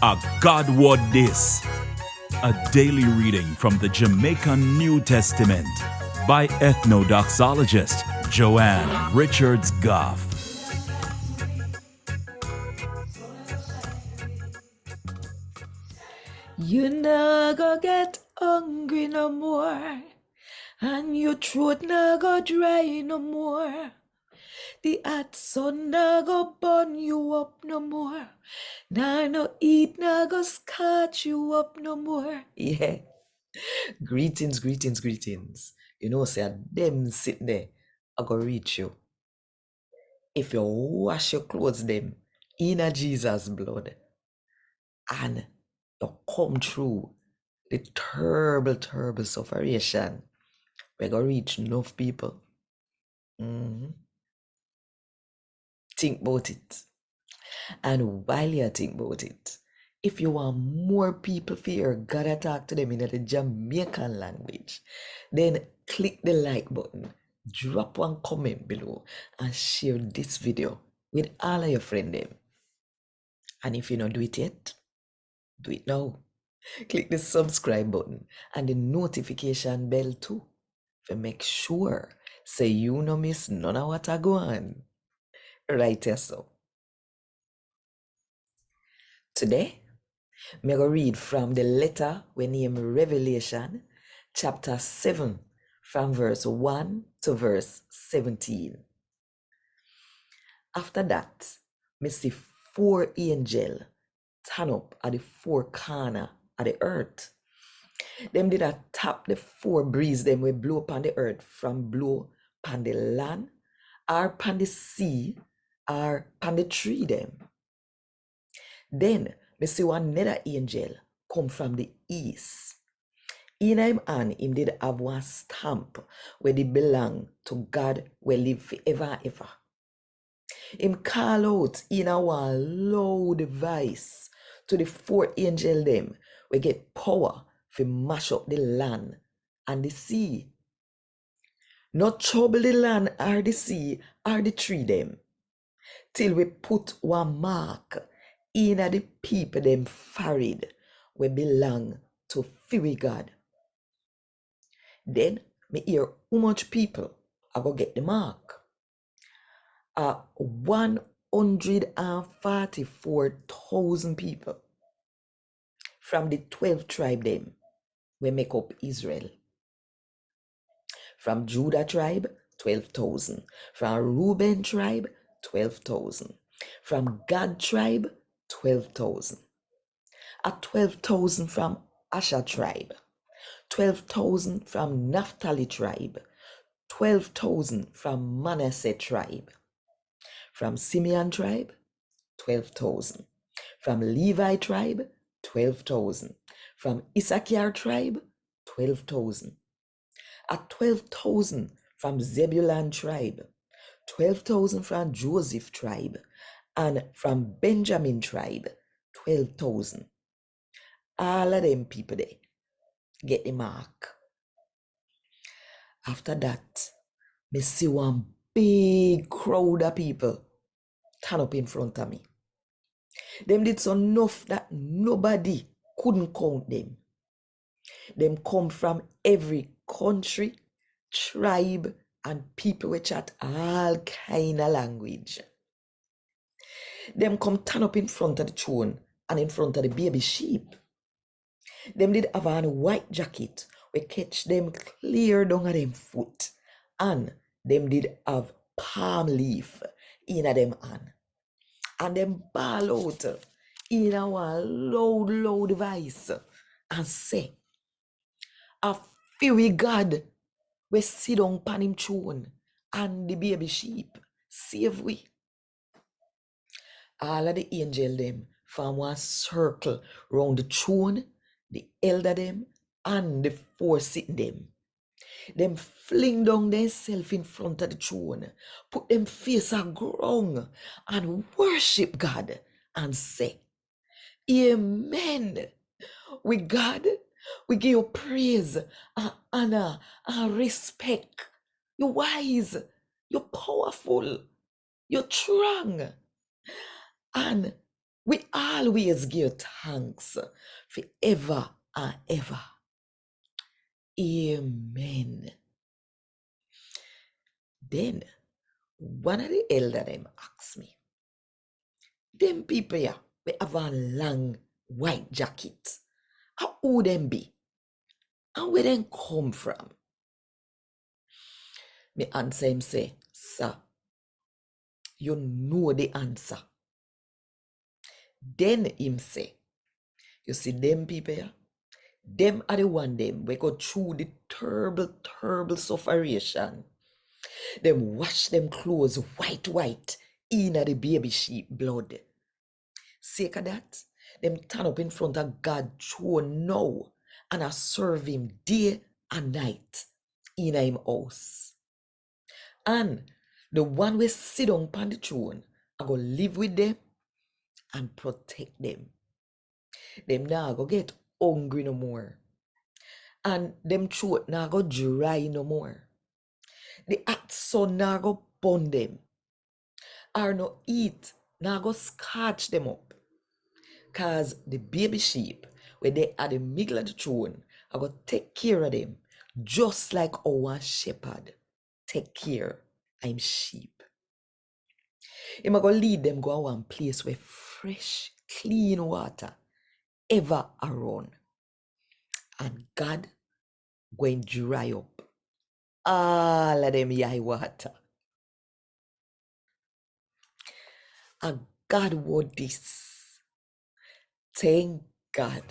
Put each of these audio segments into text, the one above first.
A God Word This, a daily reading from the Jamaican New Testament by Ethnodoxologist Joanne Richards Goffe. You no go get hungry no more, and your throat no go dry no more. The hot sun no go burn you up no more. Nah, no eat no go scorch you up no more. Yeah. Greetings, greetings, greetings. You know, say them sitting there, I go reach you. If you wash your clothes them in a Jesus blood and you come through the terrible sufferation, we're gonna reach enough people. Think about it. And while you think about it, if you want more people for your God to talk to them in the Jamaican language, then click the like button, drop one comment below, and share this video with all of your friends them. And if you don't do it yet, do it now. Click the subscribe button and the notification bell too, to make sure say you no miss none of what I go on. Right here so. Today, I'm going to read from the letter we name Revelation, chapter 7, from verse 1 to verse 17. After that, I see 4 angels turn up at the 4 corners of the earth. Them did a tap the 4 breeze them we blow upon the earth, from blow upon the land, or upon the sea, or upon the tree them. Then me see one another angel come from the east. In him hand, him did have one stamp where they belong to God will live forever and ever. Him call out in a one loud voice to the 4 angel them we get power to mash up the land and the sea. Not trouble the land or the sea or the tree them, till we put one mark in the people them forehead we belong to fear God. Then me hear how much people I go get the mark. 144,000 people from the 12 tribe them we make up Israel. From Judah tribe, 12,000. From Reuben tribe, 12,000. From Gad tribe, 12,000. 12,000 from Asher tribe, 12,000 from Naphtali tribe, 12,000 from Manasseh tribe. From Simeon tribe, 12,000. From Levi tribe, 12,000. From Issachar tribe, 12,000. 12,000 from Zebulun tribe, 12,000 from Joseph tribe, and from Benjamin tribe, 12,000. All of them people there get the mark. After that, me see one big crowd of people turn up in front of me. Them did so enough that nobody couldn't count them. Them come from every country, tribe, and people which chat all kind of language. Them come turn up in front of the throne and in front of the baby sheep. Them did have on a white jacket we catch them clear down at them foot, and them did have palm leaf in a them hand, and them ball out in a one loud voice and say, "A fear God we sit down upon him throne and the baby sheep save we." All of the angel them form one circle round the throne, the elder them, and the 4 sitting them. Them fling down themselves in front of the throne, put them face on ground, and worship God and say, "Amen. We God, we give you praise and honor and respect. You're wise, you're powerful, you're strong, and We always give thanks forever and ever. Amen. Then one of the elder them asked me, them people here, we have a long white jacket. How who them be? And where them come from? Me answer him say, sir, you know the answer. Then him say, you see them people here? Them are the one them we go through the terrible sufferation. Them wash them clothes white in the baby sheep blood. Sake of that, them turn up in front of God throne now and I serve him day and night in him house. And the one we sit on upon the throne, I go live with them and protect them. Them now go get hungry no more. And them throat now go dry no more. The hot sun now go burn them. Or no eat now go scratch them up. Cause the baby sheep, when they are the middle of the throne, I go take care of them. Just like our shepherd take care of sheep. Him a go lead them go a one place where fresh, clean water ever around. And God going dry up all of them yai water. And God want this. Thank God.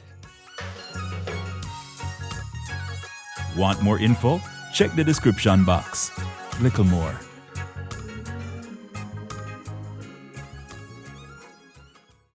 Want more info? Check the description box. Little more.